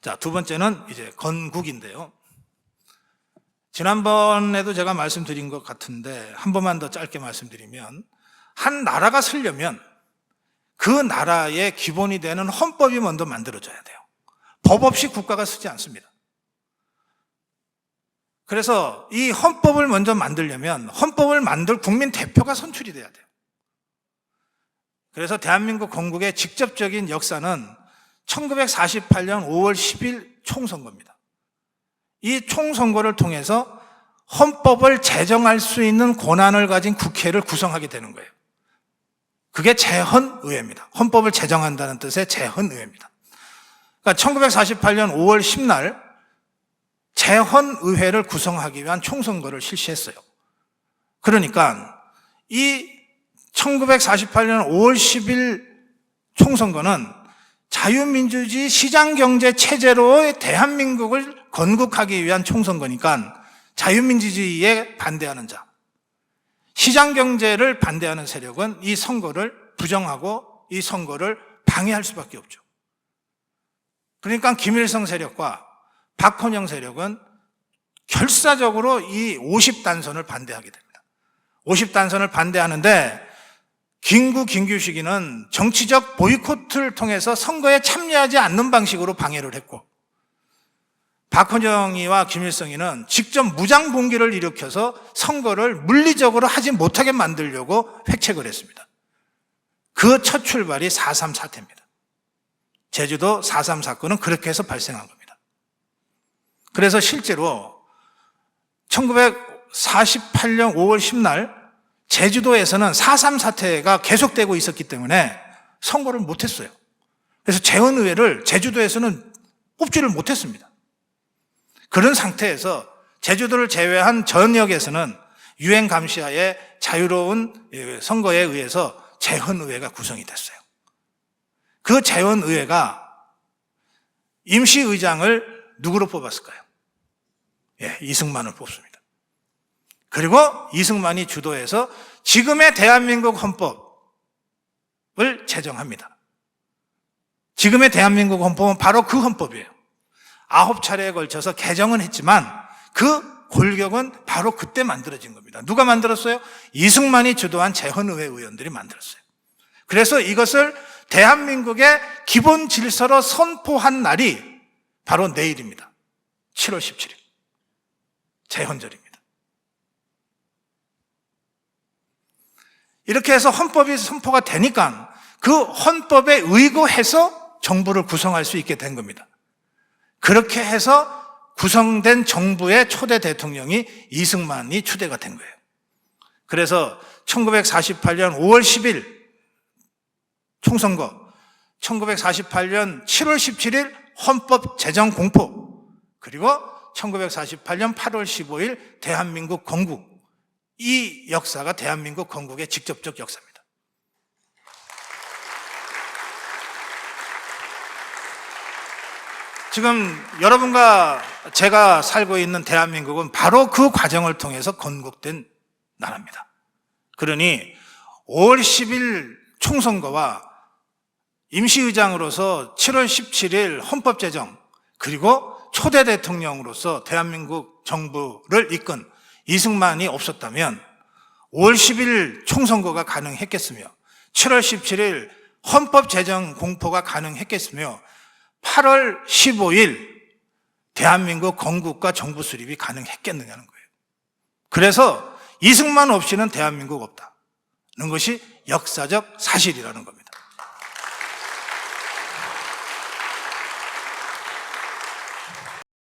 자, 두 번째는 이제 건국인데요. 지난번에도 제가 말씀드린 것 같은데 한 번만 더 짧게 말씀드리면, 한 나라가 서려면 그 나라의 기본이 되는 헌법이 먼저 만들어져야 돼요. 법 없이 국가가 서지 않습니다. 그래서 이 헌법을 먼저 만들려면 헌법을 만들 국민 대표가 선출이 돼야 돼요. 그래서 대한민국 건국의 직접적인 역사는 1948년 5월 10일 총선거입니다. 이 총선거를 통해서 헌법을 제정할 수 있는 권한을 가진 국회를 구성하게 되는 거예요. 그게 제헌의회입니다. 헌법을 제정한다는 뜻의 제헌의회입니다. 그러니까 1948년 5월 10날 제헌의회를 구성하기 위한 총선거를 실시했어요. 그러니까 이 1948년 5월 10일 총선거는 자유민주주의 시장경제 체제로의 대한민국을 건국하기 위한 총선거니까 자유민주주의에 반대하는 자, 시장경제를 반대하는 세력은 이 선거를 부정하고 이 선거를 방해할 수밖에 없죠. 그러니까 김일성 세력과 박헌영 세력은 결사적으로 이 50단선을 반대하게 됩니다. 50단선을 반대하는데 김규식이는 정치적 보이콧을 통해서 선거에 참여하지 않는 방식으로 방해를 했고, 박헌영이와 김일성이는 직접 무장봉기를 일으켜서 선거를 물리적으로 하지 못하게 만들려고 획책을 했습니다. 그 첫 출발이 4.3 사태입니다. 제주도 4.3 사건은 그렇게 해서 발생한 겁니다. 그래서 실제로 1948년 5월 10날 제주도에서는 4.3 사태가 계속되고 있었기 때문에 선거를 못했어요. 그래서 제헌의회를 제주도에서는 뽑지를 못했습니다. 그런 상태에서 제주도를 제외한 전역에서는 유엔 감시하에 자유로운 선거에 의해서 제헌의회가 구성이 됐어요. 그 제헌의회가 임시의장을 누구로 뽑았을까요? 이승만을 뽑습니다. 그리고 이승만이 주도해서 지금의 대한민국 헌법을 제정합니다. 지금의 대한민국 헌법은 바로 그 헌법이에요. 9차례에 걸쳐서 개정은 했지만 그 골격은 바로 그때 만들어진 겁니다. 누가 만들었어요? 이승만이 주도한 제헌의회 의원들이 만들었어요. 그래서 이것을 대한민국의 기본 질서로 선포한 날이 바로 내일입니다. 7월 17일. 제헌절입니다. 이렇게 해서 헌법이 선포가 되니까 그 헌법에 의거해서 정부를 구성할 수 있게 된 겁니다. 그렇게 해서 구성된 정부의 초대 대통령이 이승만이 초대가 된 거예요. 그래서 1948년 5월 10일 총선거, 1948년 7월 17일 헌법 제정 공포, 그리고 1948년 8월 15일 대한민국 건국, 이 역사가 대한민국 건국의 직접적 역사입니다. 지금 여러분과 제가 살고 있는 대한민국은 바로 그 과정을 통해서 건국된 나라입니다. 그러니 5월 10일 총선거와 임시의장으로서 7월 17일 헌법 제정, 그리고 초대 대통령으로서 대한민국 정부를 이끈 이승만이 없었다면 5월 10일 총선거가 가능했겠으며 7월 17일 헌법 제정 공포가 가능했겠으며 8월 15일 대한민국 건국과 정부 수립이 가능했겠느냐는 거예요. 그래서 이승만 없이는 대한민국 없다는 것이 역사적 사실이라는 겁니다.